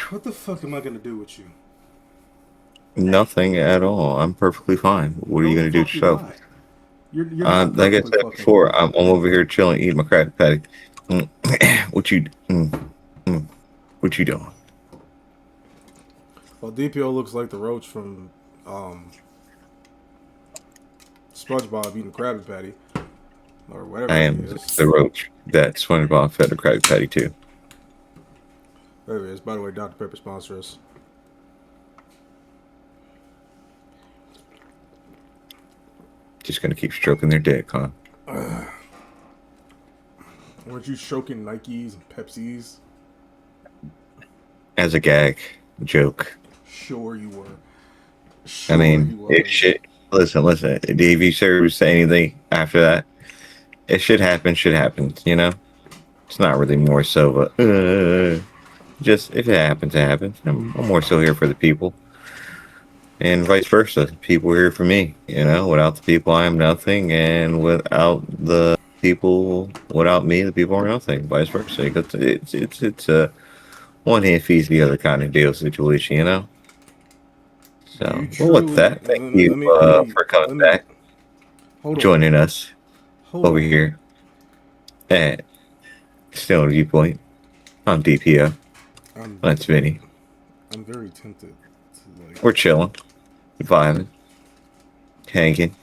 What the fuck am I gonna do with you? Nothing at all. I'm perfectly fine. What are you No, the gonna do with fuck you're yourself? not. You're not Like I perfectly said fucking before, fine. I'm over here chilling, eating my Krabby Patty. Mm. what you? Mm. What you doing? Well, DPO looks like the roach from um, SpongeBob eating Krabby Patty or I whatever he am is. the roach that SpongeBob fed a Krabby Patty to. There he is. By the way, Dr. Pepper sponsor us. Just gonna keep stroking their dick, huh? Weren't you stroking Nikes and Pepsis? As a gag joke. Sure you were. I Sure mean, you it was. should. Listen. If you serve to anything after that, it should happen. Should happen. You know, it's not really more so, but just if it happens, it happens. I'm more so here for the people, and vice versa. People are here for me. You know, without the people, I am nothing, and without the people, without me, the people are nothing. Vice versa. It's a one hand feeds the other kind of deal situation. You know. Do you So, well, with truly? that, thank Let you me. Let me. for coming Let me. back, Hold on. joining us Hold over on. here at Still Viewpoint. I'm DPO. I'm. That's Vinny. I'm very tempted to like. We're chilling, vibing, hanging.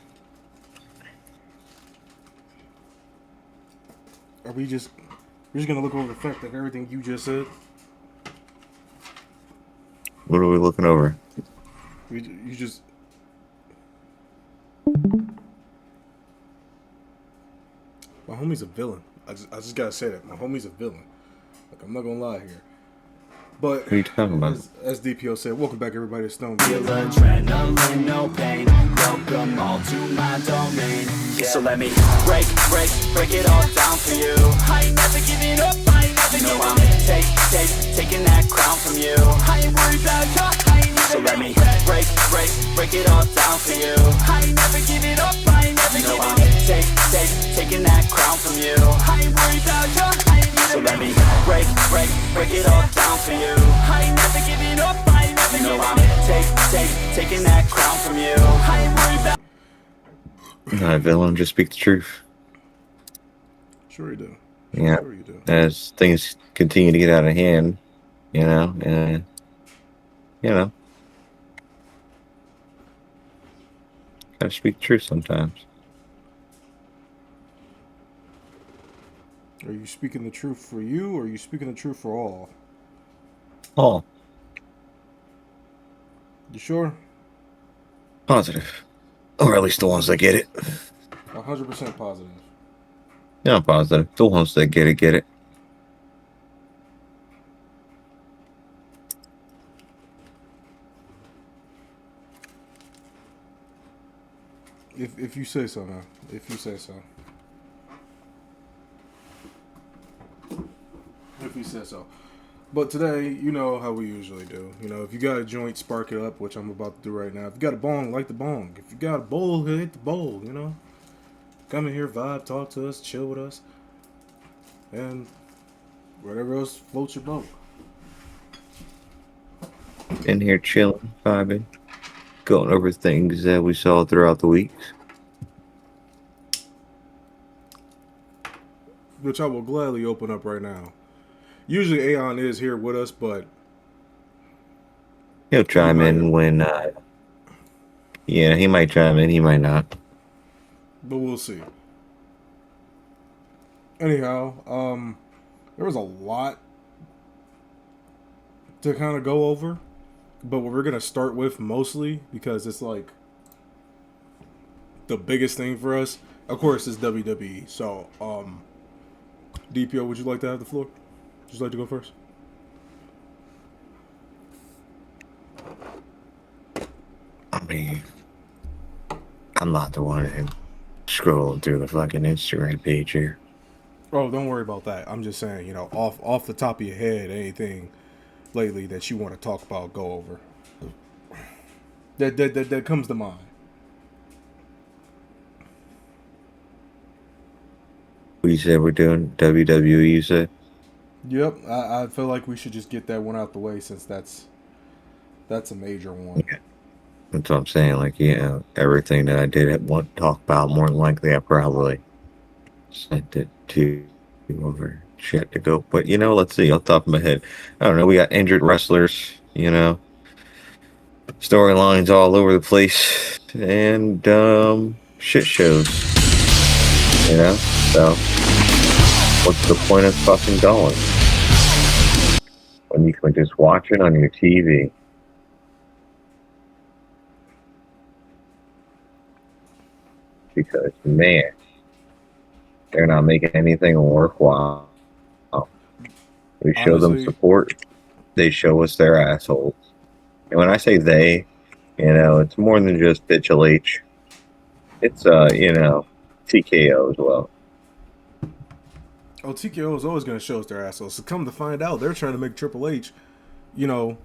Are we just? We're just gonna look over the fact that everything you just said. What are we looking over? You just. My homie's a villain. I just gotta say that my homie's a villain. Like I'm not gonna lie here. But What are you talking about? as DPO said, welcome back everybody to Stone. Adrenaline, no pain. Welcome all to my domain. Yeah. So let me break it all down for you. I ain't never giving up. I ain't never giving up. Taking that crown from you. I ain't worried about you. I ain't never. So let me break it all down for you. I ain't never giving up. I ain't never giving up. Taking that crown from you. I ain't worried about you. I ain't never. So let me break it all down for you. I ain't never giving up. I ain't never giving up. Taking that crown from you. I ain't worried about. I'm not a villain, just speak the truth. Sure you do. Yeah. Sure you do. As things continue to get out of hand, you know, you know, gotta speak the truth sometimes. Are you speaking the truth for you, or are you speaking the truth for all? All You sure? positive, or at least the ones that get it. 100% positive. Yeah, I'm positive. The ones that get it, get it. If you say so, man. If you say so. If you say so. But today, you know how we usually do. You know, if you got a joint, spark it up, which I'm about to do right now. If you got a bong, light the bong. If you got a bowl, hit the bowl, you know? Come in here, vibe, talk to us, chill with us. And whatever else floats your boat. In here chilling, vibing, going over things that we saw throughout the week. Which I will gladly open up right now. Usually Aeon is here with us, but He'll he chime might, in when, yeah, he might chime in, he might not. but we'll see. Anyhow, there was a lot to kind of go over, but what we're gonna start with mostly because it's like the biggest thing for us, of course, is WWE. So, DPO, would you like to have the floor? Would you like to go first? I mean, I'm not the one scrolling through the fucking Instagram page here. Oh, don't worry about that. I'm just saying, you know, off the top of your head, anything lately that you want to talk about, go over. That comes to mind. You said we're doing WWE, you said? Yep, I feel like we should just get that one out the way since that's a major one. Yeah, that's what I'm saying. Like, everything that I did want to talk about, more than likely, I probably sent it to over shit to go. But let's see. Off the top of my head, I don't know. We got injured wrestlers. Storylines all over the place, and shit shows. So what's the point of fucking going when you can just watch it on your TV? Because man, they're not making anything worthwhile. We show them Honestly, support, they show us their assholes. And when I say they, it's more than just Pitchell H. It's TKO as well. oh, TKO is always going to show us their assholes. So come to find out, they're trying to make Triple H, you know,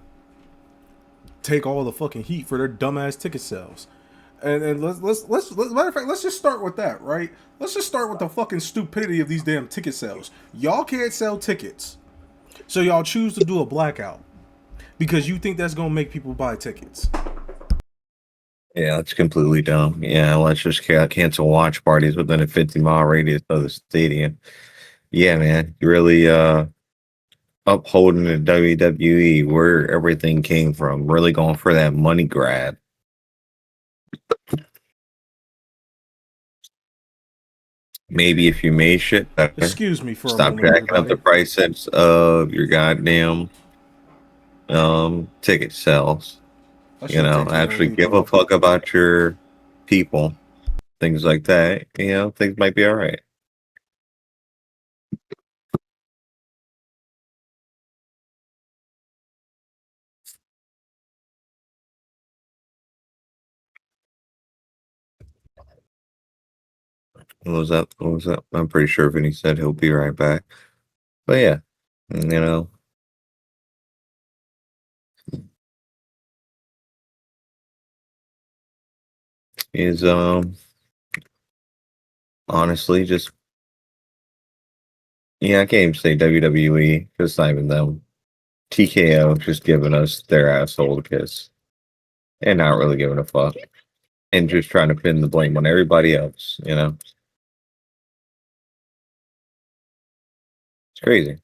take all the fucking heat for their dumbass ticket sales. And let's matter of fact, let's just start with that, right? Let's just start with the fucking stupidity of these damn ticket sales. Y'all can't sell tickets, so y'all choose to do a blackout because you think that's gonna make people buy tickets. Yeah, that's completely dumb. Yeah, let's just cancel watch parties within a 50-mile radius of the stadium. Yeah, man, you really upholding the WWE where everything came from. Really going for that money grab. Maybe if you made shit better, Excuse me for a stop moment, jacking up the everybody. prices of your goddamn ticket sales. I should take care of Actually give a people. fuck about your people. Things like that. Things might be all right. What was that? What was that? I'm pretty sure Vinny said he'll be right back. But yeah, you know, is honestly just I can't even say WWE because it's not even them. TKO just giving us their asshole to kiss and not really giving a fuck and just trying to pin the blame on everybody else. It's crazy.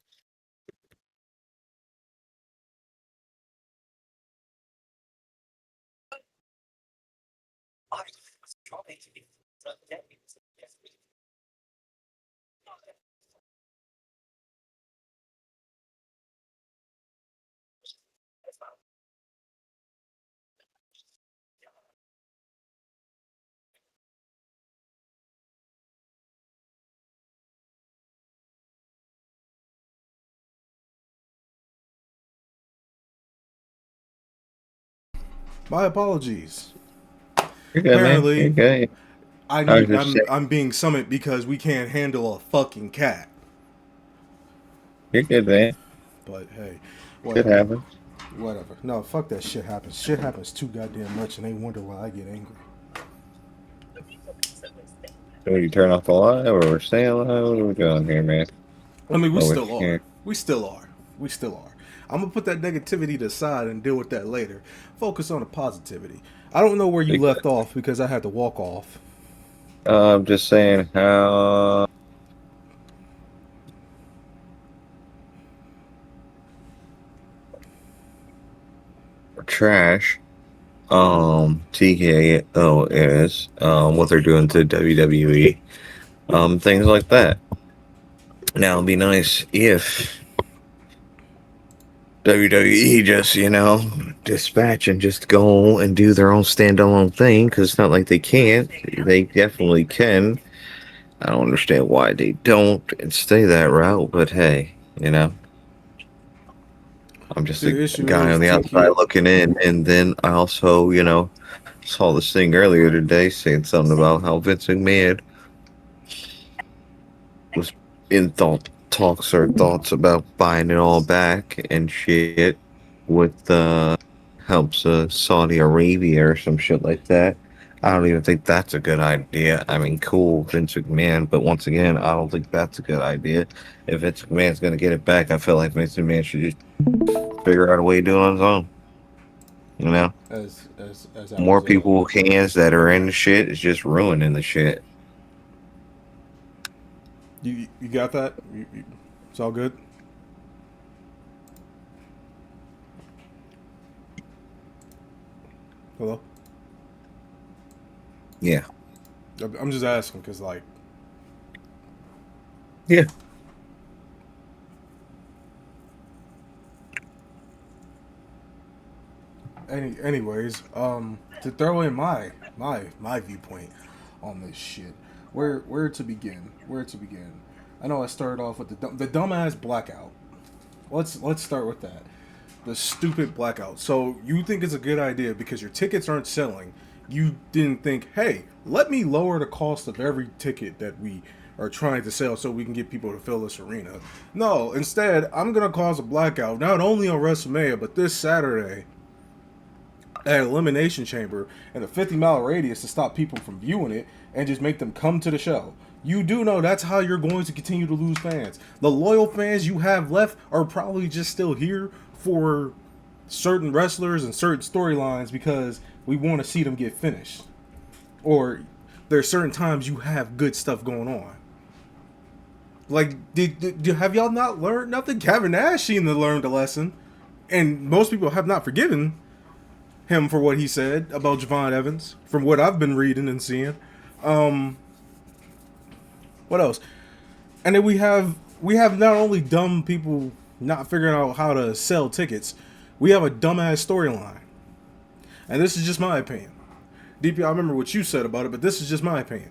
My apologies. You're good, man. You're Apparently, good. I was just saying, I'm being summoned because we can't handle a fucking cat. you're good, man. But hey, Shit whatever. happens. Whatever. No, fuck that shit happens. Shit happens too goddamn much and they wonder why I get angry. So you turn off the live or we're staying live? What are we doing here, man? I mean, we Oh, we're still are. here. We still are. We still are. I'm gonna put that negativity to the side and deal with that later. Focus on the positivity. I don't know where you left off because I had to walk off. I'm just saying how trash TKO is, what they're doing to WWE, things like that. Now it'd be nice if WWE just, dispatch and just go and do their own standalone thing, because it's not like they can't. They definitely can. I don't understand why they don't and stay that route, but hey, I'm just See, a the issue guy is on the outside TK. looking in, and then I also, saw this thing earlier today saying something about how Vince McMahon was in talks or thoughts about buying it all back and shit, with helps Saudi Arabia or some shit like that. I don't even think that's a good idea. I mean, cool, Vince McMahon, but once again, I don't think that's a good idea. If Vince McMahon's going to get it back, I feel like Vince McMahon should just figure out a way to do it on his own. You know, As that more result. people with hands that are in the shit is just ruining the shit. You got that? It's all good. Hello. Yeah. I'm just asking because like. Yeah. Anyways, to throw in my viewpoint on this shit, where to begin? Where to begin? I know I started off with the dumbass blackout. Let's start with that. The stupid blackout. So you think it's a good idea because your tickets aren't selling. You didn't think, hey, let me lower the cost of every ticket that we are trying to sell so we can get people to fill this arena. No, instead, I'm gonna cause a blackout not only on WrestleMania but this Saturday at Elimination Chamber and a 50-mile radius to stop people from viewing it and just make them come to the show. You do know that's how you're going to continue to lose fans. The loyal fans you have left are probably just still here for certain wrestlers and certain storylines because we want to see them get finished. Or there's certain times you have good stuff going on. Like, have y'all not learned nothing? Kevin Nash seemed to learn the lesson. And most people have not forgiven him for what he said about Javon Evans, from what I've been reading and seeing. What else? And then we have not only dumb people not figuring out how to sell tickets, we have a dumbass storyline. And this is just my opinion. DP, I remember what you said about it, but this is just my opinion.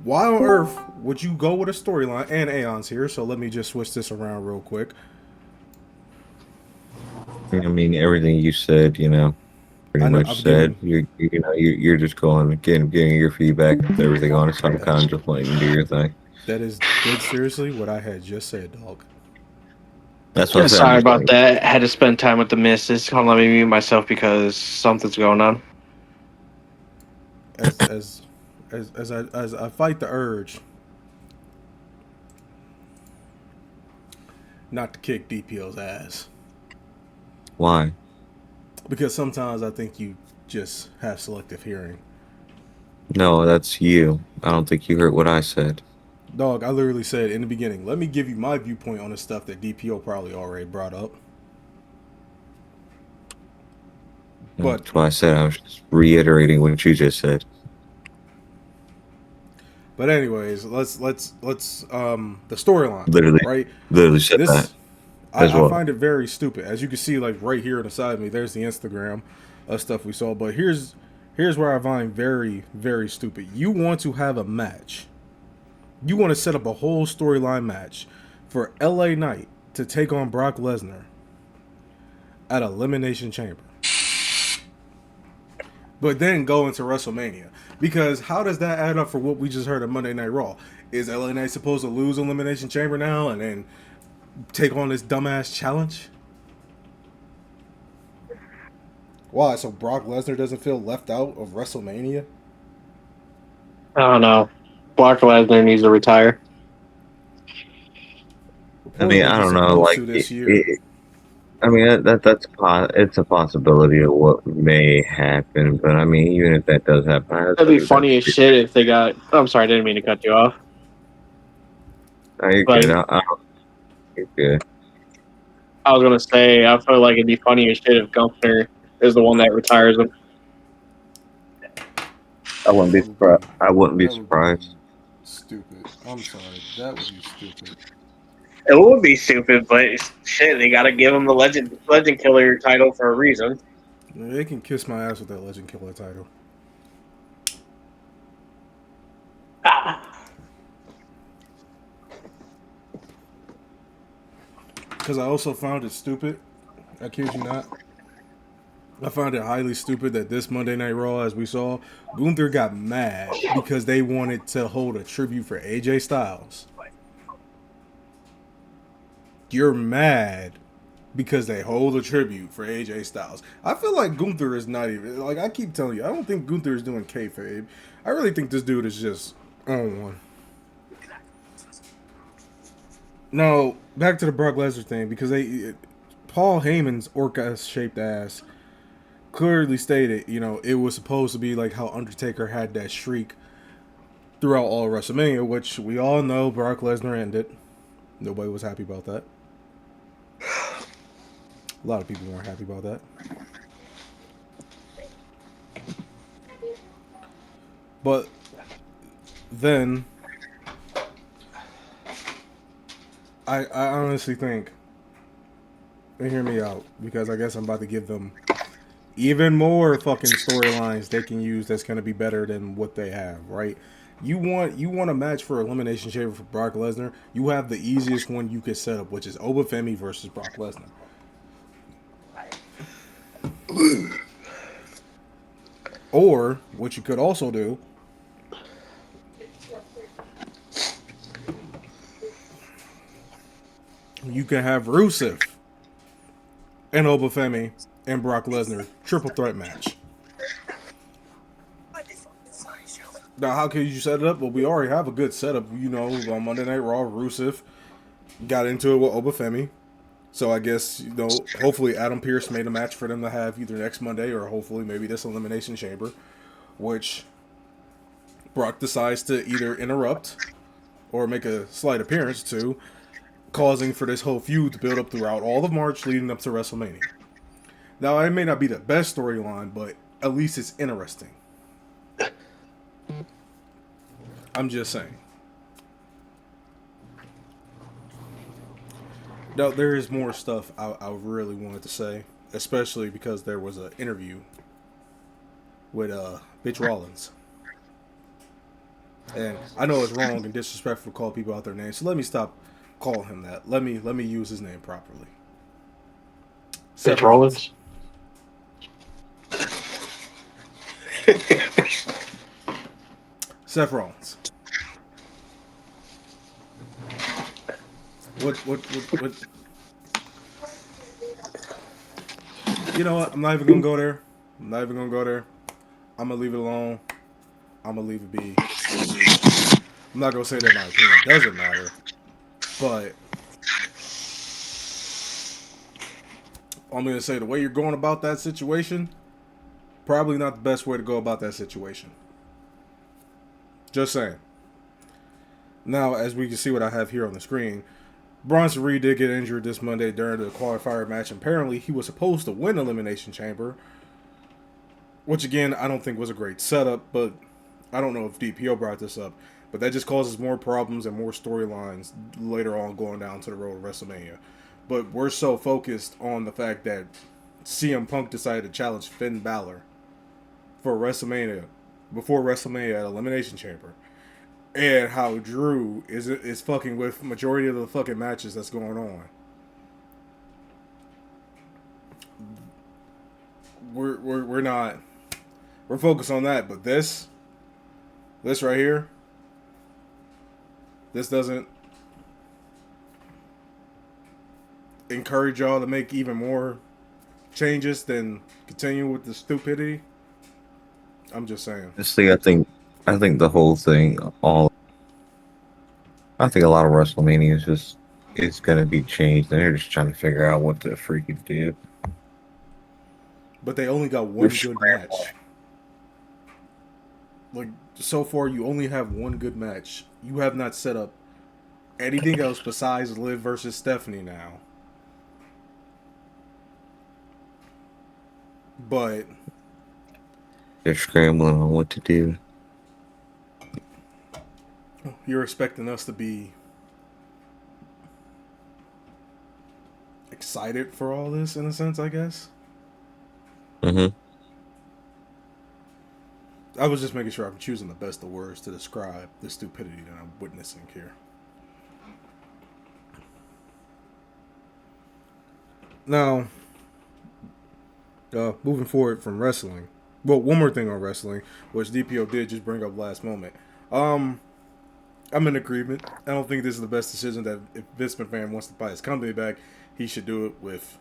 Why on earth would you go with a storyline? And Aeon's here, so let me just switch this around real quick. I mean, everything you said, pretty much said. You're just getting your feedback with everything on it. So I'm kind of just letting you do your thing. That is dead seriously what I had just said, dog. That's what I said. Sorry about that. I had to spend time with the missus. Hold on, let me mute myself because something's going on. As I fight the urge not to kick DPO's ass. Why? Because sometimes I think you just have selective hearing. No, that's you. I don't think you heard what I said. Dog, I literally said in the beginning, let me give you my viewpoint on the stuff that DPO probably already brought up. But that's why I said I was just reiterating what you just said. But anyways, let's the storyline. Literally said that. I find it very stupid. As you can see, like right here on the side of me, there's the Instagram stuff we saw. But here's where I find very, very stupid. You want to have a match. You want to set up a whole storyline match for LA Knight to take on Brock Lesnar at Elimination Chamber. But then go into WrestleMania. Because how does that add up for what we just heard on Monday Night Raw? Is LA Knight supposed to lose Elimination Chamber now and then take on this dumbass challenge? Why? So Brock Lesnar doesn't feel left out of WrestleMania? I don't know. Brock Lesnar needs to retire. I mean, I don't know. Like, this year. I mean, it's a possibility of what may happen. But I mean, even if that does happen, That'd be funny as shit if they got. I'm sorry, I didn't mean to cut you off. No, you're good. You're good. I was gonna say, I feel like it'd be funny as shit if Gunther is the one that retires him. I wouldn't be surprised. Stupid. I'm sorry. That would be stupid. It would be stupid, but shit, they gotta give him the Legend Killer title for a reason. They can kiss my ass with that Legend Killer title. Because I also found it stupid. I kid you not. I found it highly stupid that this Monday Night Raw, as we saw, Gunther got mad because they wanted to hold a tribute for AJ Styles. You're mad because they hold a tribute for AJ Styles. I feel like Gunther is not even, like, I keep telling you, I don't think Gunther is doing kayfabe. I really think this dude is just on one. No, back to the Brock Lesnar thing, because Paul Heyman's orca-shaped ass clearly stated, you know, it was supposed to be like how Undertaker had that streak throughout all of WrestleMania, which we all know Brock Lesnar ended. Nobody was happy about that. A lot of people weren't happy about that. But then I honestly think, and hear me out, because I guess I'm about to give them even more fucking storylines they can use that's going to be better than what they have, right? You want a match for Elimination Chamber for Brock Lesnar, you have the easiest one you could set up, which is Obafemi versus Brock Lesnar. Or, what you could also do, you can have Rusev and Obafemi and Brock Lesnar triple threat match. Now, how can you set it up? Well, we already have a good setup. You know, on Monday Night Raw, Rusev got into it with Obafemi. So I guess, you know, hopefully Adam Pearce made a match for them to have either next Monday or hopefully maybe this Elimination Chamber, which Brock decides to either interrupt or make a slight appearance to, causing for this whole feud to build up throughout all of March leading up to WrestleMania. Now, it may not be the best storyline, but at least it's interesting. I'm just saying. Now, there is more stuff I really wanted to say, especially because there was an interview with Bitch Rollins. And I know it's wrong and disrespectful to call people out their names, so let me stop calling him that. Let me use his name properly. Bitch Rollins? Seth Rollins. What? You know what? I'm not even gonna go there. I'm gonna leave it alone. I'm gonna leave it be. I'm not gonna say that my opinion doesn't matter, but I'm gonna say the way you're going about that situation, probably not the best way to go about that situation. Just saying. Now, as we can see what I have here on the screen, Bronson Reed did get injured this Monday during the qualifier match. Apparently, he was supposed to win Elimination Chamber, which again, I don't think was a great setup, but I don't know if DPO brought this up, but that just causes more problems and more storylines later on going down to the road to WrestleMania. But we're so focused on the fact that CM Punk decided to challenge Finn Balor for WrestleMania, before WrestleMania at Elimination Chamber, and how Drew is fucking with majority of the fucking matches that's going on. We're not, we're focused on that, but this right here, this doesn't encourage y'all to make even more changes than continue with the stupidity. I'm just saying. Honestly, I think the whole thing, I think a lot of WrestleMania is going to be changed, and they're just trying to figure out what to freaking do. But they only got one good match. Like, so far, you only have one good match. You have not set up anything else besides Liv versus Stephanie now. But They're scrambling on what to do. you're expecting us to be excited for all this, in a sense, I guess. Mm-hmm. I was just making sure I'm choosing the best of words to describe the stupidity that I'm witnessing here. Now, moving forward from wrestling. Well, one more thing on wrestling, which DPO did just bring up last moment. I'm in agreement. I don't think this is the best decision that if Vince McMahon wants to buy his company back, he should do it with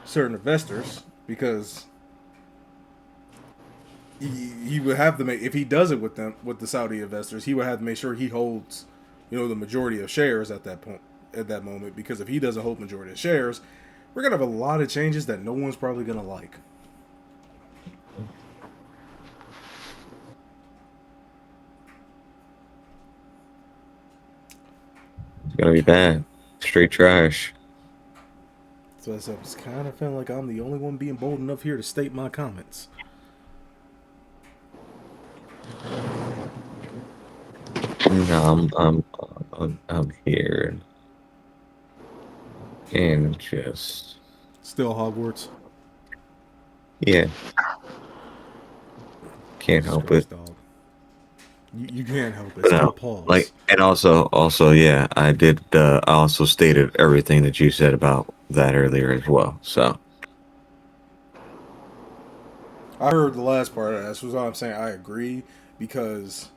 certain investors because he would have to make, if he does it with them, with the Saudi investors, he would have to make sure he holds, the majority of shares at that point, at that moment, because if he doesn't hold majority of shares, we're gonna have a lot of changes that no one's probably gonna like. It's gonna be bad. Straight trash. So I said, it's kind of feeling like I'm the only one being bold enough here to state my comments. No, I'm here and just Still Hogwarts. yeah, can't help it. Dog. You can't help it. But Still no, pause. and also, yeah, I did. I also stated everything that you said about that earlier as well. So I heard the last part of that. That's what I'm saying. I agree because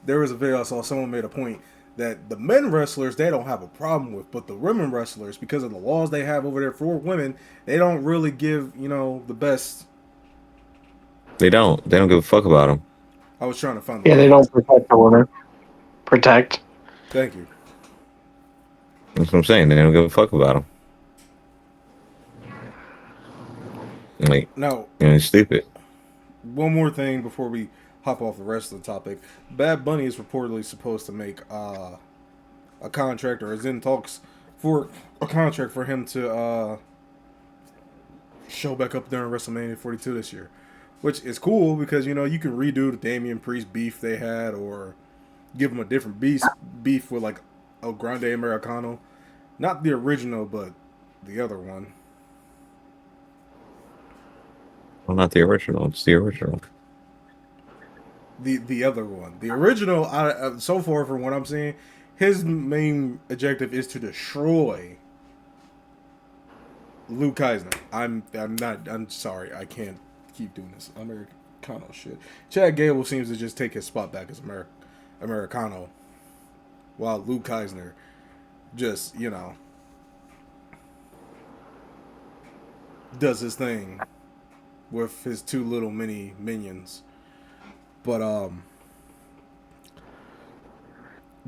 there was a video I saw. Someone made a point that the men wrestlers they don't have a problem with, but the women wrestlers, because of the laws they have over there for women, they don't really give the best. they don't give a fuck about them. I was trying to find the Yeah, they quote. don't protect the women. Protect. Thank you. That's what I'm saying. They don't give a fuck about them. Like, Now, it's stupid. one more thing before we hop off the rest of the topic. Bad Bunny is reportedly supposed to make a contract, or is in talks for a contract for him to show back up there in WrestleMania 42 this year, which is cool because you can redo the Damian Priest beef they had, or give him a different beef with like El Grande Americano, not the original, but the other one. Well, not the original. It's the original. The other one, the original. So far from what I'm seeing, his main objective is to destroy Luke Eisner. I'm sorry. I can't keep doing this Americano shit. Chad Gable seems to just take his spot back as Americano, while Luke Eisner just does his thing with his two little mini minions. But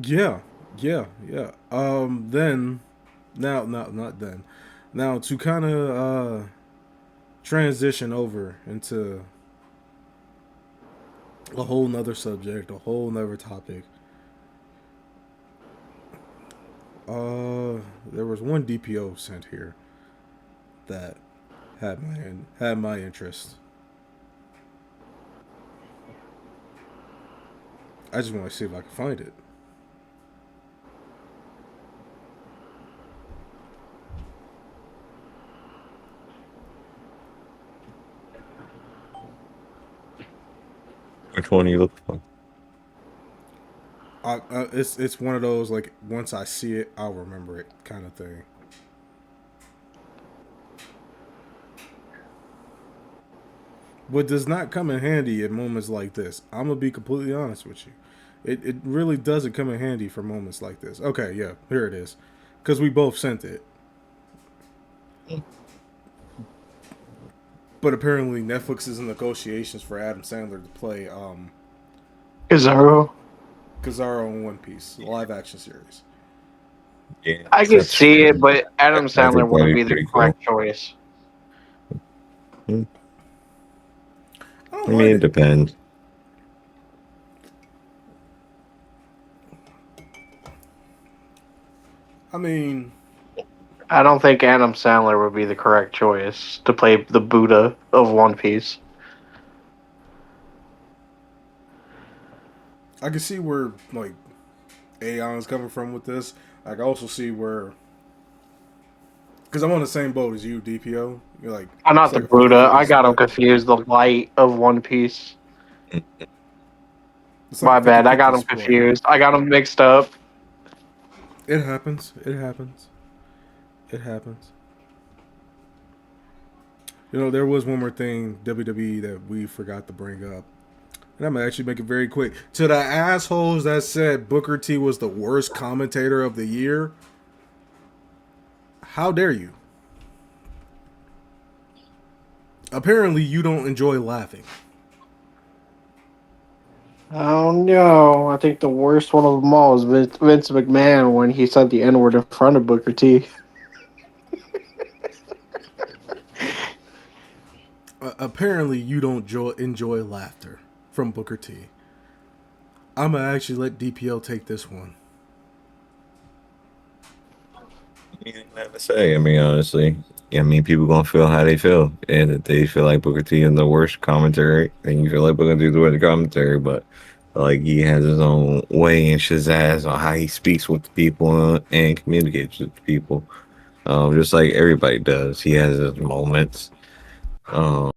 yeah. Then now not then. Now to kind of transition over into a whole nother subject, a whole nother topic. There was one DPO sent here that had my interest. I just want to see if I can find it. Which one are you looking for? It's one of those like once I see it, I'll remember it kind of thing. What does not come in handy at moments like this. I'm gonna be completely honest with you. It really doesn't come in handy for moments like this. Okay, yeah, here it is, because we both sent it. But apparently Netflix is in negotiations for Adam Sandler to play Kizaru. Kizaru in One Piece live action series. Yeah, I can see it, but Adam I think Sandler wouldn't that'd be be the pretty correct choice. I I mean, it depends. I don't think Adam Sandler would be the correct choice to play the Buddha of One Piece. I can see where like Aeon's coming from with this. I can also see where, because I'm on the same boat as you, DPO. You're like, I'm not it's the like a Buddha. 50-50 I got him split. confused. The light of One Piece. It's My like bad. I got 50-50 him split. confused. I got him mixed up. It happens. It happens. It happens. There was one more thing, WWE, that we forgot to bring up. And I'm going to actually make it very quick. To the assholes that said Booker T was the worst commentator of the year, how dare you? Apparently, you don't enjoy laughing. Oh no! I think the worst one of them all is Vince McMahon when he said the N word in front of Booker T. Apparently, you don't enjoy laughter from Booker T. I'm gonna actually let DPO take this one. Nothing to say. I mean, honestly, I mean, people gonna feel how they feel, and if they feel like Booker T is the worst commentary, then you feel like Booker T is the worst commentary. But like, he has his own way and shazazz on how he speaks with the people and communicates with the people. Just like everybody does, he has his moments. Um,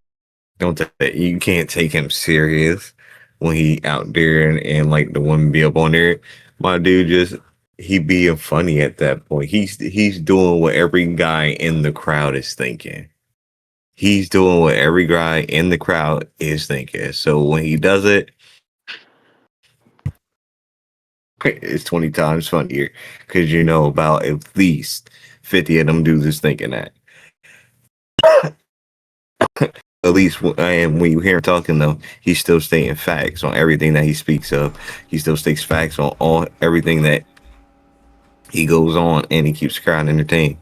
don't you can't take him serious when he out there and like the women be up on there. My dude just he being funny at that point. He's doing what every guy in the crowd is thinking. He's doing what every guy in the crowd is thinking. So when he does it, it's 20 times funnier because you know about at least 50 of them dudes is thinking that. At least and when you hear him talking though, he's still stating facts on everything that he speaks of. He still states facts on all everything that he goes on, and he keeps the crowd entertained.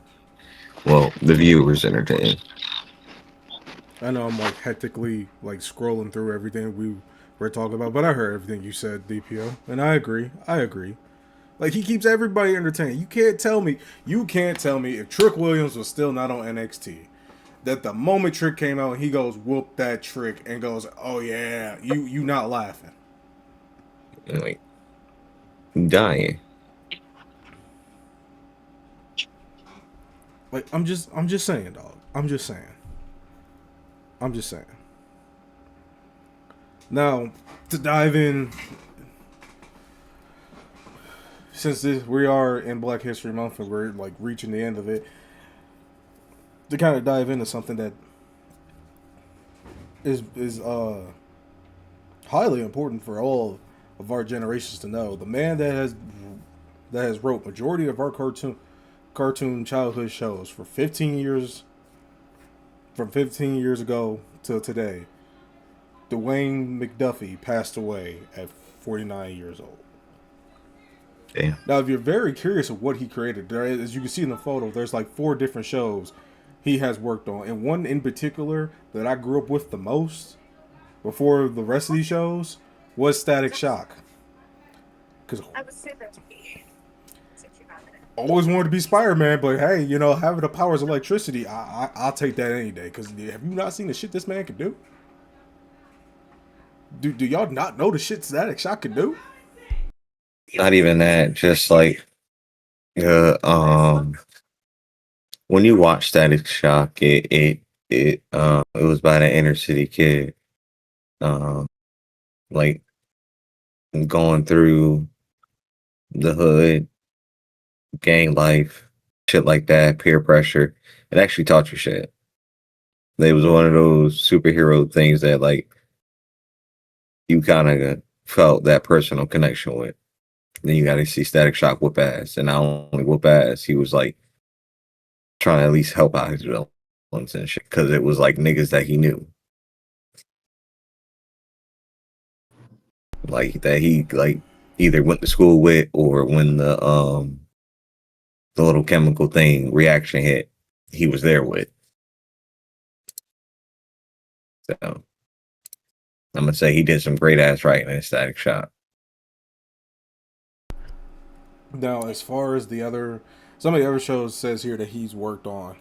Well, the viewers entertained. I know I'm like hectically like scrolling through everything we were talking about, but I heard everything you said, DPO, and I agree. I agree. Like he keeps everybody entertained. You can't tell me if Trick Williams was still not on NXT, that the moment Trick came out and he goes whoop that Trick and goes, oh yeah, you not laughing. Like dying. Like I'm just saying, dog. I'm just saying. Now to dive in, we are in Black History Month and we're like reaching the end of it, to kind of dive into something that is highly important for all of our generations to know. The man that has wrote majority of our cartoon childhood shows for 15 years, from 15 years ago till today, Dwayne McDuffie passed away at 49 years old. Damn. Now, if you're very curious of what he created, as you can see in the photo, there's like 4 different shows he has worked on, and one in particular that I grew up with the most before the rest of these shows was Static Shock. Because always wanted to be Spider-Man, but hey, having the powers of electricity, I'll take that any day. Because have you not seen the shit this man can do? Do y'all not know the shit Static Shock can do? Not even that. Just like uh, um, when you watch Static Shock, it was about an inner city kid, um, like going through the hood, gang life, shit like that, peer pressure. It actually taught you shit. It was one of those superhero things that like you kind of felt that personal connection with. Then you got to see Static Shock whoop ass, and not only whoop ass, he was like trying to at least help out his villains and shit because it was like niggas that he knew, like that he like either went to school with or when the little chemical thing reaction hit, he was there with. So I'm gonna say he did some great ass writing in Static Shock. Now, as far as some of the other shows says here that he's worked on,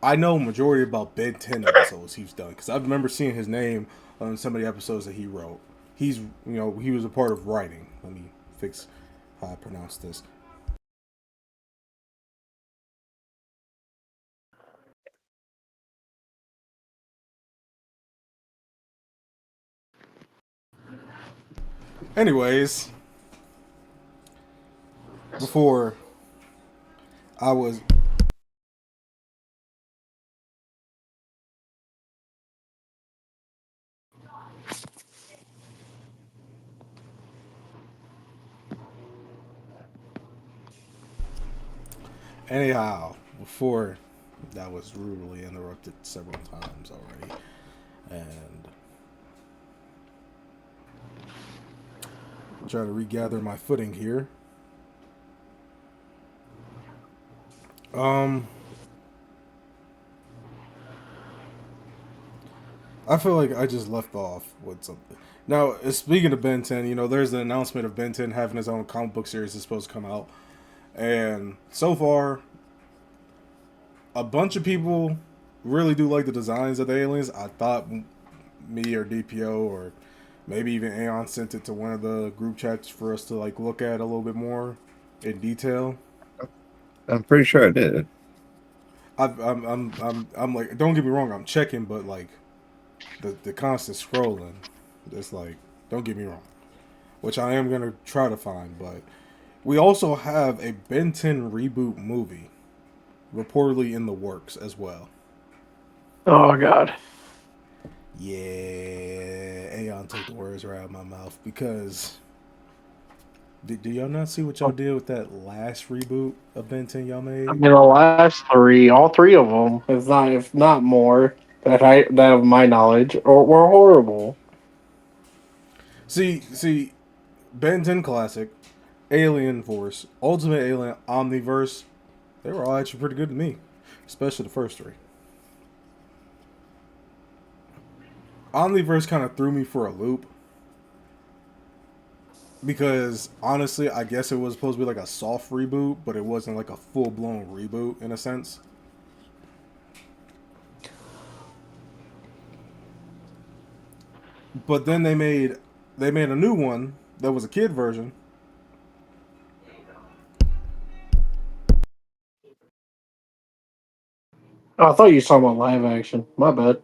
I know majority about Ben 10 episodes he's done because I remember seeing his name on some of the episodes that he wrote. He was a part of writing. Let me fix how I pronounce this. Anyways, before I was anyhow before that was rudely interrupted several times already. And try to regather my footing here. I feel like I just left off with something. Now, speaking of Ben 10, there's the announcement of Ben 10 having his own comic book series that's supposed to come out. And so far, a bunch of people really do like the designs of the aliens. I thought me or DPO or maybe even Aeon sent it to one of the group chats for us to like look at a little bit more in detail. I'm pretty sure I did. I'm like, don't get me wrong, I'm checking, but like the constant scrolling, it's like, don't get me wrong, which I am gonna try to find. But we also have a Ben 10 reboot movie reportedly in the works as well. Oh God. Yeah, Aeon took the words right out of my mouth because do y'all not see what y'all did with that last reboot of Ben 10 y'all I made? mean, the last three, all three of them, if not more, that of my knowledge, were horrible. See, Ben 10 Classic, Alien Force, Ultimate Alien, Omniverse, they were all actually pretty good to me, especially the first three. Omniverse kind of threw me for a loop because honestly, I guess it was supposed to be like a soft reboot, but it wasn't like a full blown reboot in a sense. But then they made a new one that was a kid version. Oh, I thought you were talking about live action. My bad.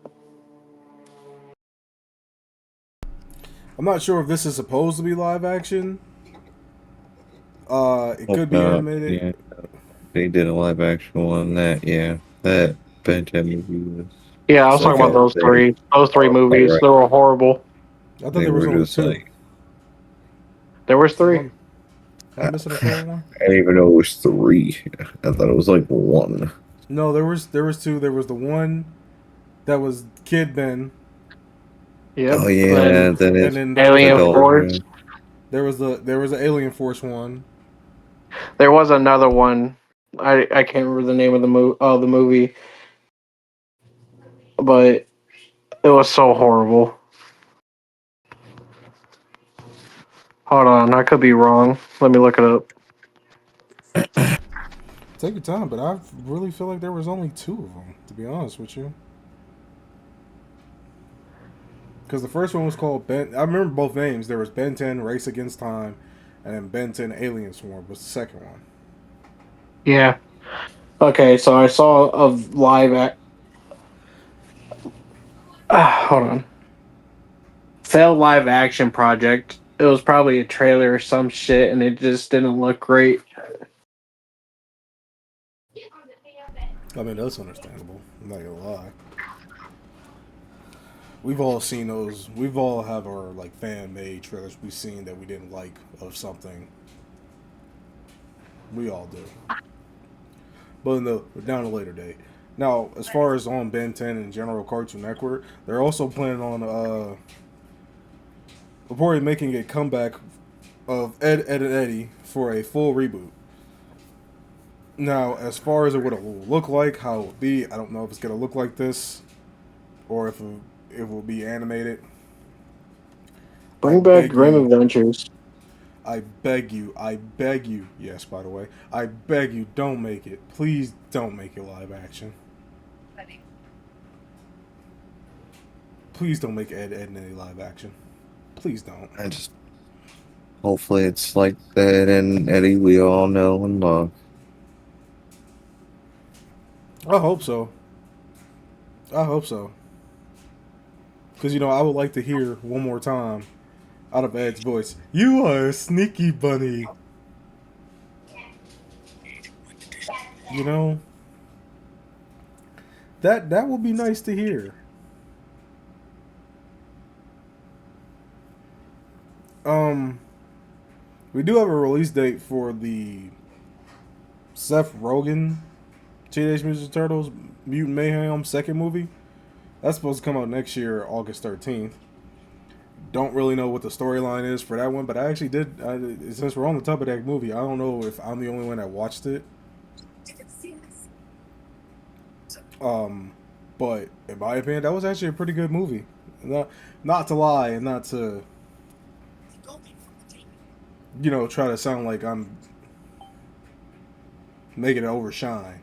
I'm not sure if this is supposed to be live action. It Hope could be not. animated. Yeah, they did a live action one. That Ben 10 movie was. Yeah, I was So talking about far, those three. Those three movies, Alright. they were horrible. I thought They there was were only just two. like There was Am three. I, am I missing a third one? I didn't even know it was three. I thought it was like one. No, there was two. There was the one that was Kid Ben, Yep. Oh And yeah, then then and it's then there was Alien adult. Force. there was an Alien Force one. There was another one. I can't remember the name of the movie, but it was so horrible. Hold on, I could be wrong. Let me look it up. Take your time, but I really feel like there was only two of them. To be honest with you, because the first one was called Ben. I remember both names. There was Ben 10 Race Against Time, and then Ben 10 Alien Swarm was the second one. Yeah. Okay, so I saw a live act. Hold on. Failed live action project. It was probably a trailer or some shit, and it just didn't look great. I mean, that's understandable. I'm not gonna lie. We've all seen those. We've all have our like fan made trailers we've seen that we didn't like of something. We all do. But down a later date. Now, as far as on Ben 10 and General Cartoon Network, they're also planning on reportedly making a comeback of Ed, and Eddie for a full reboot. Now, as far as what it will look like, how it will be, I don't know if it's gonna look like this or if it will be animated. I Bring back beg Grim you, Adventures. I beg you, yes, by the way, I beg you, don't make it. Please don't make it live action. Please don't make Ed, and Eddie live action. Please don't. I just hopefully it's like that and Eddie we all know and love. I hope so. I hope so. Because, I would like to hear one more time out of Ed's voice, "You are a sneaky bunny." You know? That would be nice to hear. Um, we do have a release date for the Seth Rogen Teenage Mutant Ninja Turtles Mutant Mayhem second movie. That's supposed to come out next year, August 13th. Don't really know what the storyline is for that one, but I actually did. Since we're on the top of that movie, I don't know if I'm the only one that watched it. But in my opinion, that was actually a pretty good movie. Not to lie, and not to try to sound like I'm making it overshine.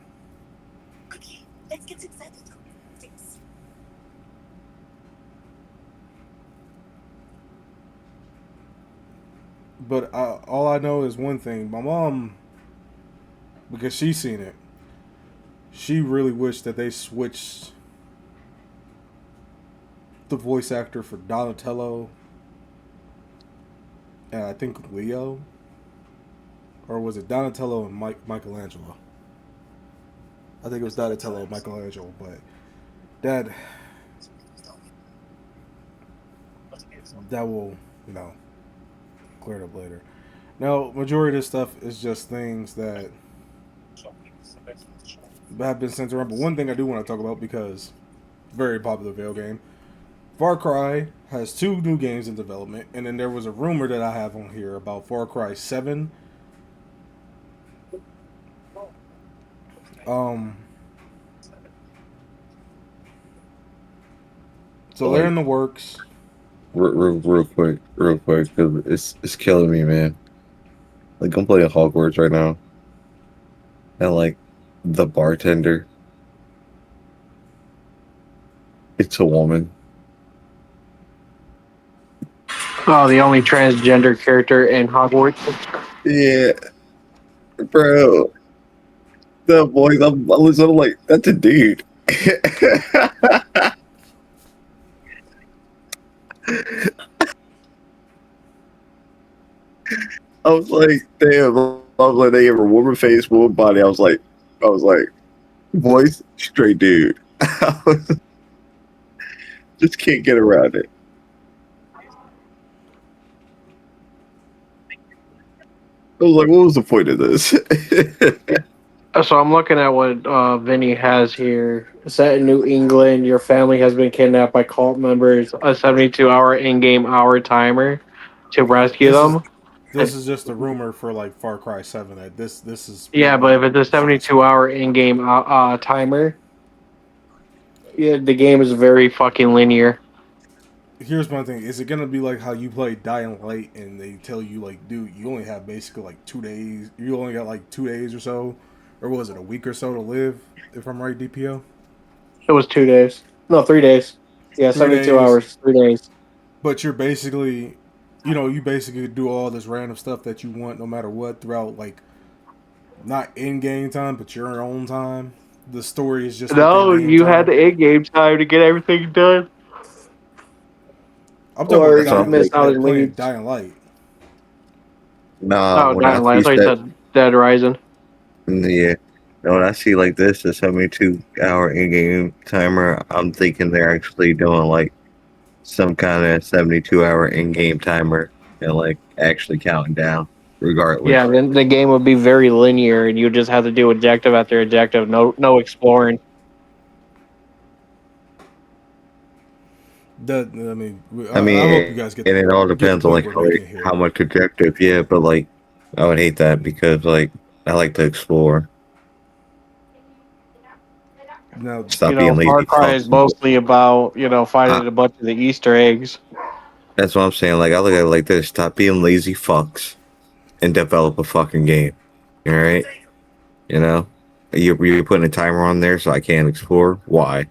Okay, let's get excited. But all I know is one thing: my mom, because she's seen it, she really wished that they switched the voice actor for Donatello and I think Leo, or was it Donatello and Michelangelo? I think it was Donatello and Michelangelo, but that will clear it up later. Now, majority of this stuff is just things that have been sent around. But one thing I do want to talk about, because very popular video game, Far Cry has 2 new games in development, and then there was a rumor that I have on here about Far Cry 7. So they're in the works. Real quick, because it's killing me, man. Like, I'm playing Hogwarts right now, and like the bartender, it's a woman. Oh, the only transgender character in Hogwarts. Yeah, bro. The boy, I'm like, that's a dude. I was like, damn. I was like, they have a woman face, woman body. I was like, voice, straight dude. Just can't get around it. I was like, what was the point of this? So I'm looking at what Vinny has here. Set in New England, your family has been kidnapped by cult members. A 72-hour in-game hour timer to rescue This is them. this is just a rumor for like Far Cry 7. That this is Yeah, but if it's a shit that's 72-hour in-game timer, yeah, the game is very fucking linear. Here's my thing: is it gonna be like how you play Dying Light, and they tell you like, dude, you only have basically like 2 days. You only got like 2 days or so, or was it a week or so to live? If I'm right, DPO. It was 2 days. No, 3 days. Yeah, Three 72 days, hours, 3 days. but you're basically, you basically do all this random stuff that you want, no matter what, throughout like not in game time, but your own time. The story is just within No, game you had time. the in-game time to get everything done. I'm talking about Or you Sounds missed like, out like and playing leads. Dying Light. nah, Oh, when I Dying Light. I see thought you that, said Dead Rising. yeah. When I see like this, a 72-hour in-game timer, I'm thinking they're actually doing like some kind of 72-hour in-game timer and like actually counting down, Yeah, regardless. then the game would be very linear, and you just have to do objective after objective. No exploring. That I mean, I I hope mean, you guys get and it all the depends on point like we're making how here. much objective, yeah. But like, I would hate that because like I like to explore. Now, Stop being Far lazy Cry is fucks. mostly about I, finding a bunch of the Easter eggs. that's what I'm saying. Like I look at it like this: stop being lazy fucks and develop a fucking game. All right, you know, you're putting a timer on there so I can't explore. Why?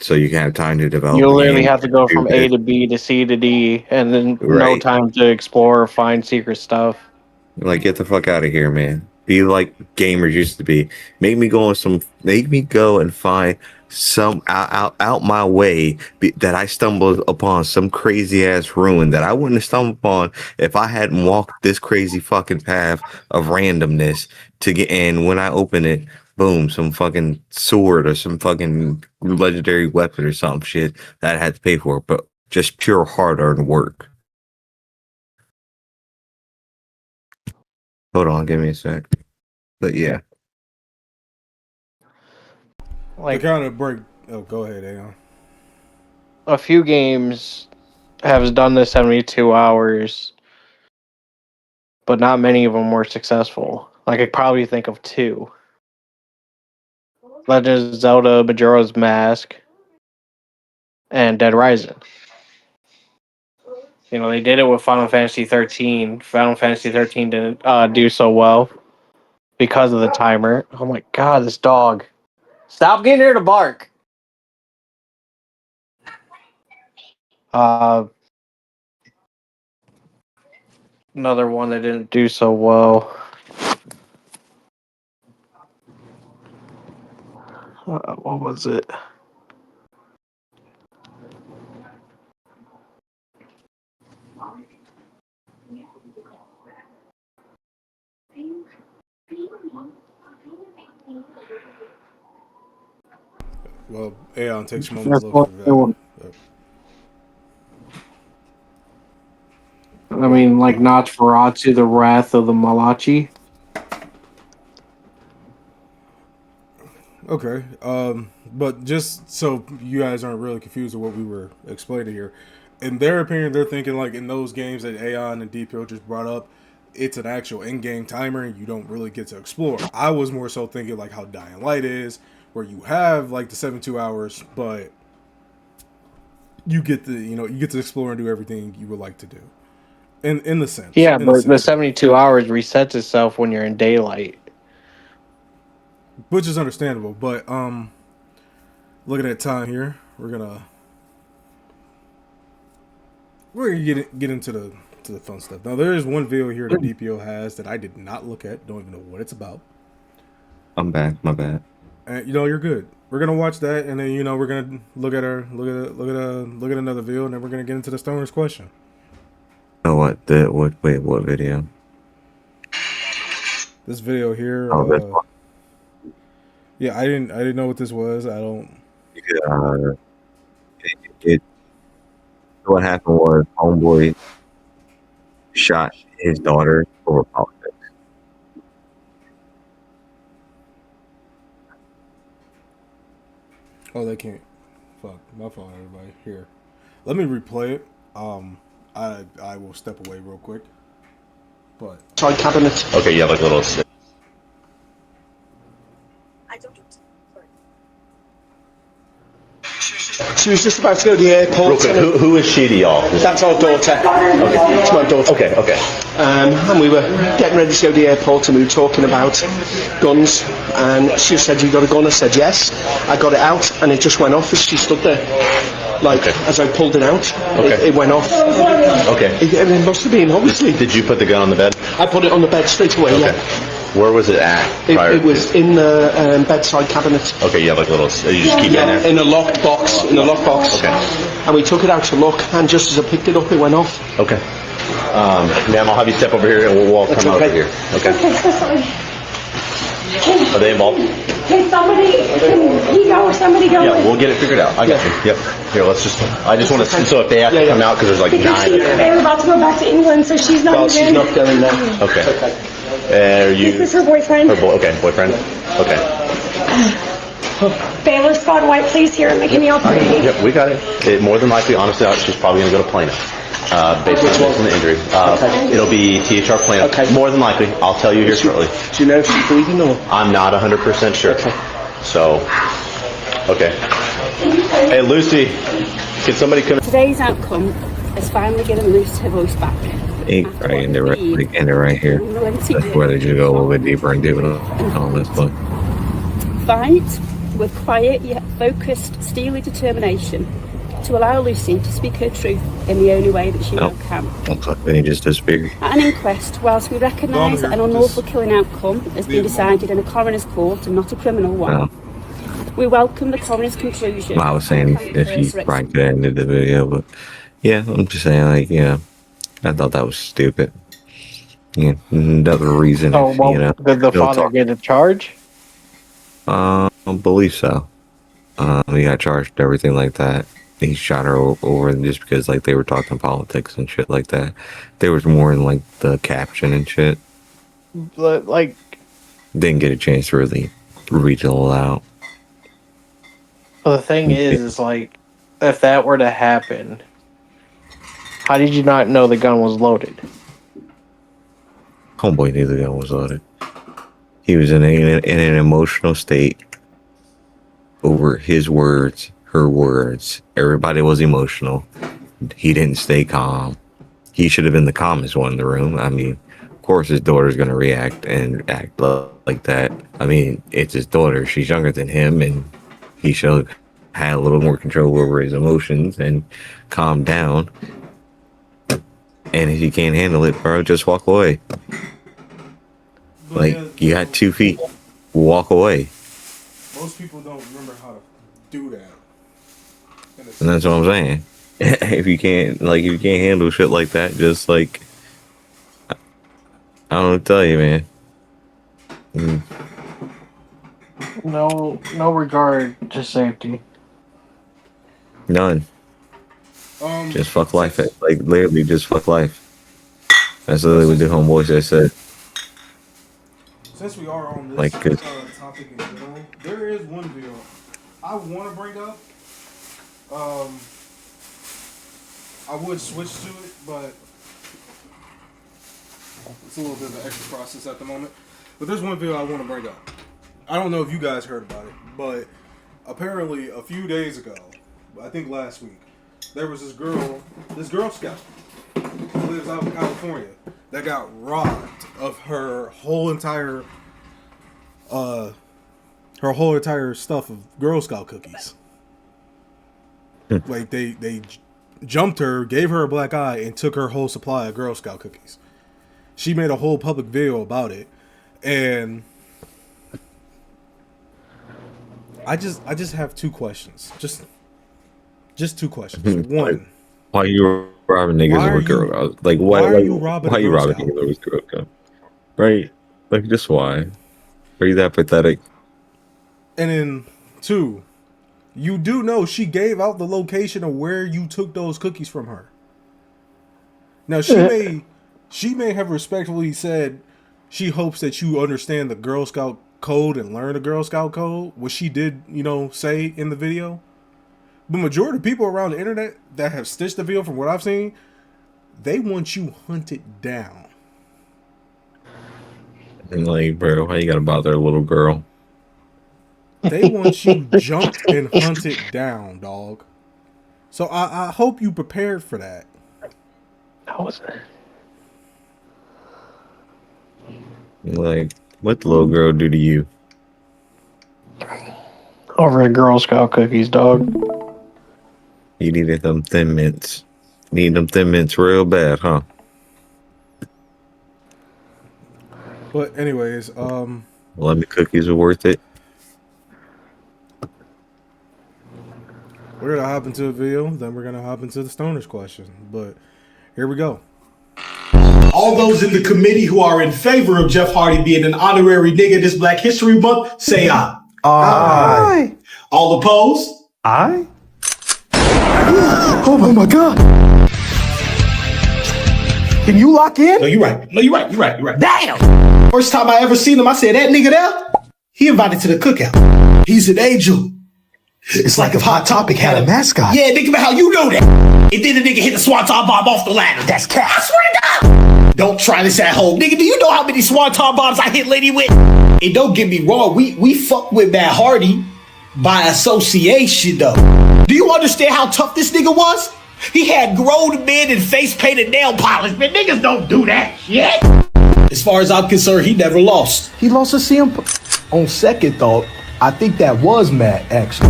So you can have time to develop You a literally game. have to go from A Stupid. to B to C to D, and then no Right. time to explore or find secret stuff. Like, get the fuck out of here, man. Be like gamers used to be. Make me go and find some out my way that I stumbled upon some crazy ass ruin that I wouldn't have stumbled upon if I hadn't walked this crazy fucking path of randomness to get in. When I open it, boom, some fucking sword or some fucking legendary weapon or some shit that I had to pay for, but just pure hard earned work. Hold on, give me a sec. But yeah. Like kind of break. Oh, go ahead, Aeon. a few games have done the 72 hours, but not many of them were successful. Like I could probably think of two: Legend of Zelda: Majora's Mask and Dead Rising. You know, they did it with Final Fantasy 13. Final Fantasy 13 didn't do so well because of the timer. Oh my god, this dog! Stop getting her to bark. Uh, Another one that didn't do so well. What was it? Well, Aeon takes a moment to look for that. Yep. I mean, like Nosferatu, the Wrath of the Malachi. Okay. But just so you guys aren't really confused with what we were explaining here, in their opinion, they're thinking like in those games that Aeon and DPO just brought up, it's an actual in-game timer and you don't really get to explore. I was more so thinking like how Dying Light is, where you have like the 72 hours, but you get to explore and do everything you would like to do. In the sense. Yeah, In the but the sense. 72 hours resets itself when you're in daylight. Which is understandable, but looking at time here, we're gonna get into the fun stuff. Now there is one video here that DPO has that I did not look at. Don't even know what it's about. I'm back. My bad. And you're good. We're gonna watch that, and then we're gonna look at another video, and then we're gonna get into the Stoner's question. Oh, what? Wait, what video? This video here. Oh, this one. Yeah, I didn't know what this was. I don't. It what happened was homeboy shot his daughter for politics. Oh, they can't. Fuck my phone, everybody. Here, let me replay it. I will step away real quick. But Side cabinet. Okay, yeah, like a little. I don't do it. Sorry. She was just about to go to the airport. Real quick, who is she to y'all? That's our daughter. Okay. It's my daughter. Okay. And we were getting ready to go to the airport and we were talking about guns. And she said, "You got a gun?" I said, "Yes." I got it out and it just went off as she stood there. Like, as I pulled it out, it went off. Okay. It must have been, obviously. Did you put the gun on the bed? I put it on the bed straight away, Okay. yeah. Where was it at? It was in the bedside cabinet. Okay, yeah, like a little. You just keep it in there. In a locked box. Okay. And we took it out to look, and just as I picked it up, it went off. Okay. Ma'am, I'll have you step over here and we'll walk come over here. Okay. Okay, so sorry. Are they involved? Can he go or somebody go? Yeah, we'll get it figured out. I got you. Yep. Here, let's just. I just want to. So if they have to come out because there's like Because 9. they were about to go back to England, so she's not Well, she's even. not going there. Okay. Are you? This is her boyfriend. Okay, boyfriend. Okay. Baylor Scott White, please here and making me all pretty. Yep, we got it. More than likely, honestly, she's probably going to go to plaintiff. Based on the injury. It'll be THR plaintiff. Okay. More than likely. I'll tell you here shortly. Do you know if she's bleeding or? I'm not 100% sure. Okay. So, okay. Hey, Lucy, can somebody come? Today's outcome has finally given Luce her voice back. Right in the right here. That's where they should go a little bit deeper and do it on this one. Fight with quiet yet focused, steely determination to allow Lucy to speak her truth in the only way that she now can. Looks like they just disappeared. At an inquest, whilst we recognise that an unlawful killing outcome has been decided in a coroner's court and not a criminal one, we welcome the coroner's conclusion. Well, I was saying if you probably could have ended the video, but yeah, I'm just saying, like, I thought that was stupid. Yeah, another reason. Oh, well, did the they'll father talk. get a charge? I believe so. He got charged and everything like that. He shot her over just because, like, they were talking politics and shit like that. There was more in, like, the caption and shit. But, like, Didn't get a chance to really read it all out. But the thing is like, if that were to happen, how did you not know the gun was loaded? Homeboy knew the gun was loaded. He was in an emotional state over his words, her words. Everybody was emotional. He didn't stay calm. He should have been the calmest one in the room. I mean, of course his daughter's going to react and act like that. I mean, it's his daughter. She's younger than him, and he should have had a little more control over his emotions and calm down. And if you can't handle it, bro, just walk away. Like, you got 2 feet. Walk away. Most people don't remember how to do that. And that's what I'm saying. If you can't handle shit like that, just like, I don't know what to tell you, man. No regard to safety. None. Just fuck life. Like, literally, just fuck life. That's literally what the homeboy just said. Since we are on this like, topic in general, there is one video I want to bring up. I would switch to it, but it's a little bit of an extra process at the moment. But there's one video I want to bring up. I don't know if you guys heard about it, but apparently a few days ago, I think last week, there was this Girl Scout who lives out in California that got robbed of her whole entire stuff of Girl Scout cookies. Like they jumped her, gave her a black eye, and took her whole supply of Girl Scout cookies. She made a whole public video about it, and I just have 2 questions. Just 2 questions. One, why you robbing niggas with Girl Scouts? Like, why are you robbing niggas with Girl Scouts? Right? Like, just why? Are you that pathetic? And then 2, you do know she gave out the location of where you took those cookies from her. Now she may have respectfully said she hopes that you understand the Girl Scout code and learn the Girl Scout code, which she did, say in the video. The majority of people around the internet that have stitched the video, from what I've seen, they want you hunted down. And like, bro, why you gotta bother a little girl? They want you jumped and hunted down, dog. So I hope you prepared for that. How was it? Like, what the little girl do to you? Over at Girl Scout cookies, dog. You needed them Thin Mints. Need them Thin Mints real bad, huh? But anyways, well, the cookies are worth it. We're gonna hop into the video, then we're gonna hop into the Stoners question. But here we go. All those in the committee who are in favor of Jeff Hardy being an honorary nigga this Black History Month, say aye. Aye. All opposed? Aye. Oh my God. Can you lock in? No, you're right. You're right. Damn. First time I ever seen him, I said, that nigga there, he invited to the cookout. He's an angel. It's like if Hot Topic had a mascot. Yeah, think about how you know that. And then the nigga hit the swanton bomb off the ladder. That's cat. I swear to God. Don't try this at home. Nigga, do you know how many swanton bombs I hit Lady with? And don't get me wrong, we fuck with Matt Hardy by association though. Do you understand how tough this nigga was? He had grown men and face painted nail polish. Man, niggas don't do that shit. As far as I'm concerned, he never lost. He lost to CM. On second thought, I think that was Matt, actually.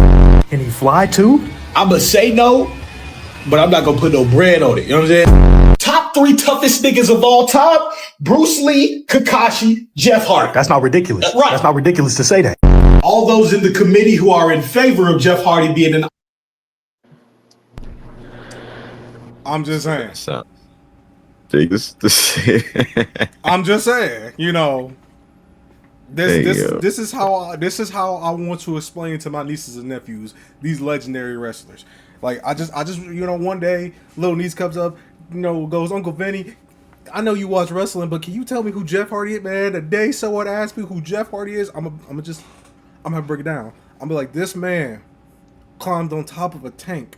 Can he fly too? I'ma say no, but I'm not gonna put no bread on it. You know what I'm saying? Top 3 toughest niggas of all time: Bruce Lee, Kakashi, Jeff Hardy. That's not ridiculous. Right. That's not ridiculous to say that. All those in the committee who are in favor of Jeff Hardy being an... I'm just saying. So, this I'm just saying, This is how I want to explain to my nieces and nephews these legendary wrestlers. Like I just one day little niece comes up, goes, Uncle Vinny, I know you watch wrestling, but can you tell me who Jeff Hardy is, man? The day someone asked me who Jeff Hardy is, I'm gonna break it down. I'm gonna be like, this man climbed on top of a tank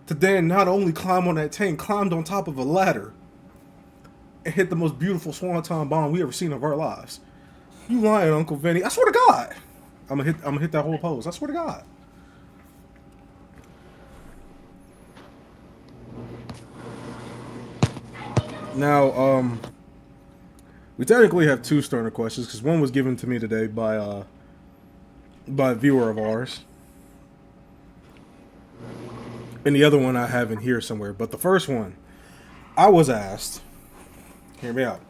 to then not only climb on that tank, climbed on top of a ladder and hit the most beautiful swanton bomb we ever seen of our lives. You lying, Uncle Vinny? I swear to God, I'm gonna hit that whole pose. I swear to God. Now, we technically have two Sterner questions because one was given to me today by a viewer of ours, and the other one I have in here somewhere. But the first one, I was asked. Hear me out.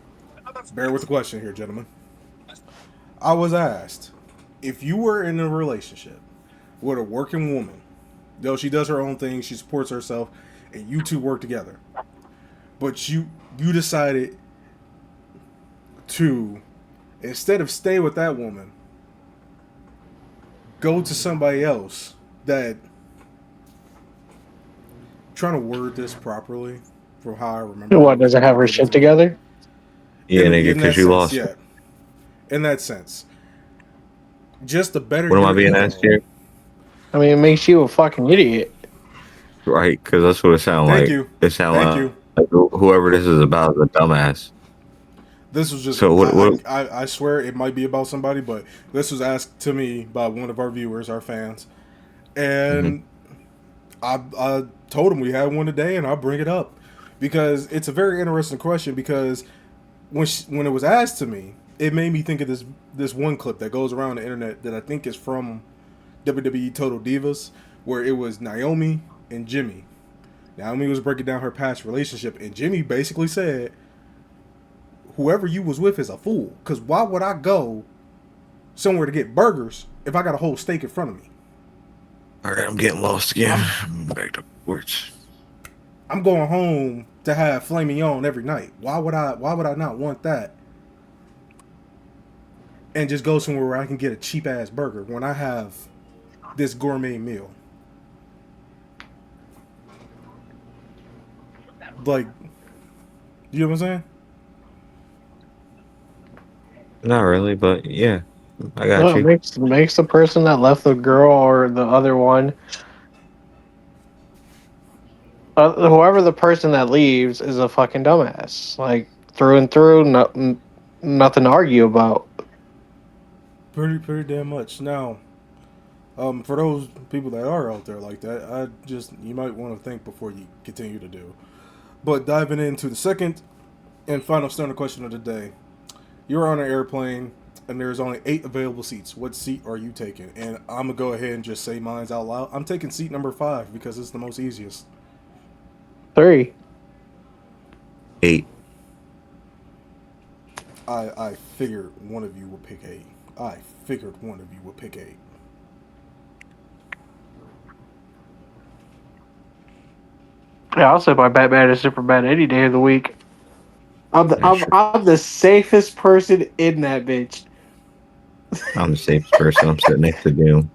Bear with the question here, gentlemen. I was asked if you were in a relationship with a working woman, though she does her own thing, she supports herself, and you two work together, but you decided to, instead of stay with that woman, go to somebody else that, trying to word this properly from how I remember. What, doesn't have her shit together? Yeah, nigga, because you lost. Yeah. In that sense. Just a better. What am I being asked here? I mean, it makes you a fucking idiot. Right, because that's what it sounds like. Thank you. It sounds Thank like whoever this is about is a dumbass. This was just. So what? I swear it might be about somebody, but this was asked to me by one of our viewers, our fans, and I told him we had one today, and I'll bring it up because it's a very interesting question. Because when it was asked to me, it made me think of this one clip that goes around the internet that I think is from WWE Total Divas, where it was Naomi and Jimmy. Naomi was breaking down her past relationship, and Jimmy basically said, whoever you was with is a fool. Because why would I go somewhere to get burgers if I got a whole steak in front of me? All right, I'm getting lost again. I'm back to words. I'm going home to have filet mignon every night. Why would I not want that? And just go somewhere where I can get a cheap ass burger when I have this gourmet meal. Like, you know what I'm saying? Not really, but yeah, I got you. It makes the person that left the girl or the other one, whoever the person that leaves, is a fucking dumbass. Like, through and through, nothing to argue about. Pretty damn much. Now, for those people that are out there like that, you might want to think before you continue to do. But diving into the second and final standard question of the day. You're on an airplane and there's only 8 available seats. What seat are you taking? And I'm going to go ahead and just say mine out loud. I'm taking seat number 5 because it's the most easiest. 3. 8. I figured one of you would pick 8. I figured one of you would pick 8. Yeah, I'll say my Batman and Superman any day of the week. I'm the safest person in that bitch. I'm the safest person. I'm sitting next to Doom.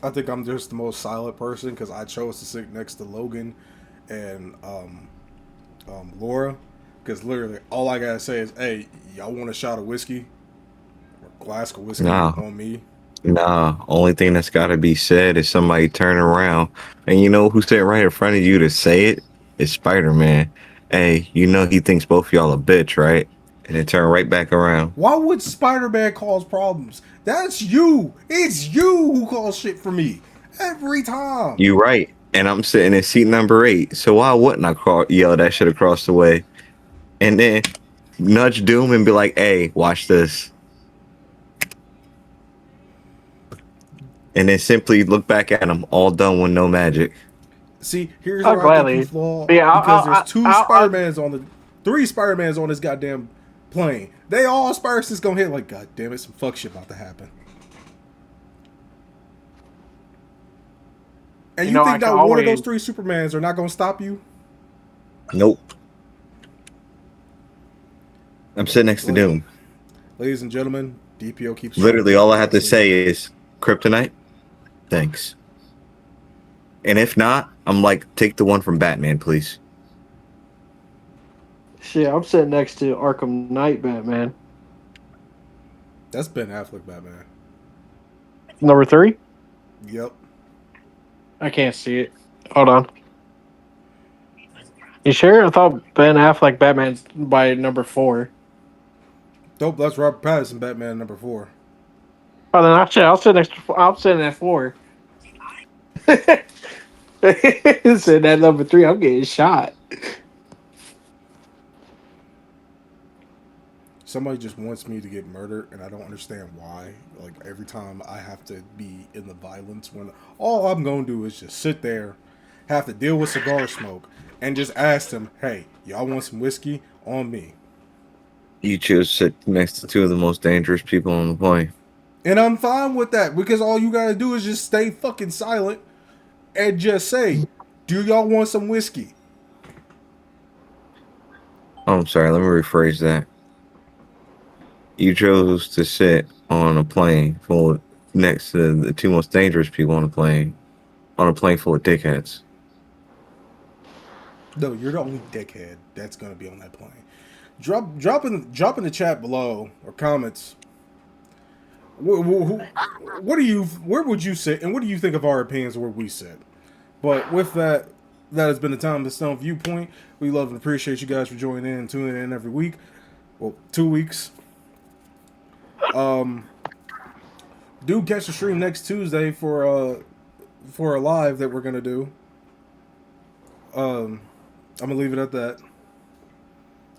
I think I'm just the most silent person because I chose to sit next to Logan and Laura. Because literally all I gotta say is, "Hey, y'all want a shot of whiskey or a glass of whiskey on me?" Nah, only thing that's got to be said is somebody turn around. And you know who's sitting right in front of you to say it? It's Spider-Man. Hey, you know he thinks both y'all a bitch, right? And then turn right back around. Why would Spider-Man cause problems? That's you. It's you who calls shit for me. Every time. You right. And I'm sitting in seat number 8. So why wouldn't I yell that shit across the way? And then nudge Doom and be like, hey, watch this. And then simply look back at him, all done with no magic. See, here's where I think you flaw. Because there's 3 Spider-Mans on this goddamn plane. They all Spider-Man's gonna hit like, god damn it, some fuck shit about to happen. And you think that one of those 3 Supermans are not gonna stop you? Nope. I'm sitting next to Doom. Ladies and gentlemen, DPO keeps... Literally, all I have to say is, Kryptonite, thanks. And if not, I'm like, take the one from Batman, please. Shit, I'm sitting next to Arkham Knight Batman. That's Ben Affleck Batman. Number 3? Yep. I can't see it. Hold on. You sure? I thought Ben Affleck Batman's by number 4. Dope. That's Robert Pattinson, Batman number 4. Oh, then I'll sit next. I'll sit at 4. Sitting at number 3, I'm getting shot. Somebody just wants me to get murdered, and I don't understand why. Like, every time I have to be in the violence, when all I'm going to do is just sit there, have to deal with cigar smoke, and just ask them, hey, y'all want some whiskey? On me. You chose to sit next to two of the most dangerous people on the plane. And I'm fine with that, because all you got to do is just stay fucking silent and just say, do y'all want some whiskey? Oh, I'm sorry, let me rephrase that. You chose to sit on a plane full next to the two most dangerous people on a plane full of dickheads. No, you're the only dickhead that's gonna be on that plane. Drop in the chat below or comments. Where would you sit, and what do you think of our opinions where we sit? But with that, that has been the time of the Stone Viewpoint. We love and appreciate you guys for joining in and tuning in every week. Well, 2 weeks. Do catch the stream next Tuesday for a live that we're gonna do. I'm gonna leave it at that.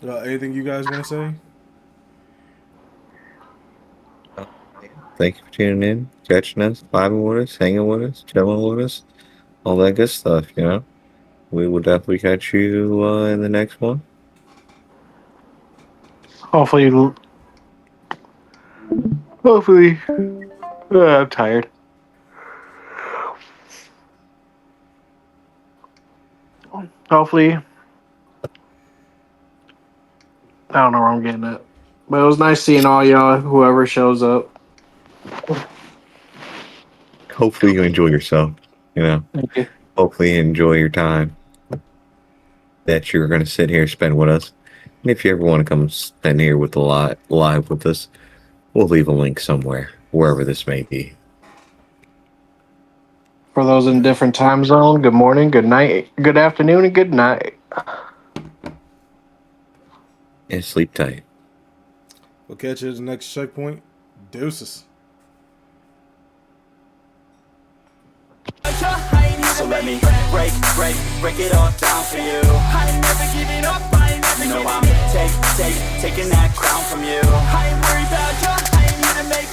Anything you guys want to say? Thank you for tuning in, catching us, vibing with us, hanging with us, chilling with us, all that good stuff, you know? We will definitely catch you in the next one. Hopefully, I'm tired. Hopefully, I don't know where I'm getting at, but it was nice seeing all y'all, whoever shows up. Hopefully you enjoy yourself, you know? Thank you. Hopefully you enjoy your time that you're going to sit here and spend with us. And if you ever want to come spend here with live with us, we'll leave a link somewhere, wherever this may be. For those in different time zone, good morning, good night, good afternoon, and good night. And sleep tight. We'll catch you at the next checkpoint. Deuces. So let me break it all down for you. I ain't never giving up, I ain't never giving up. I'm taking that crown from you. I ain't worried about you, I ain't here to make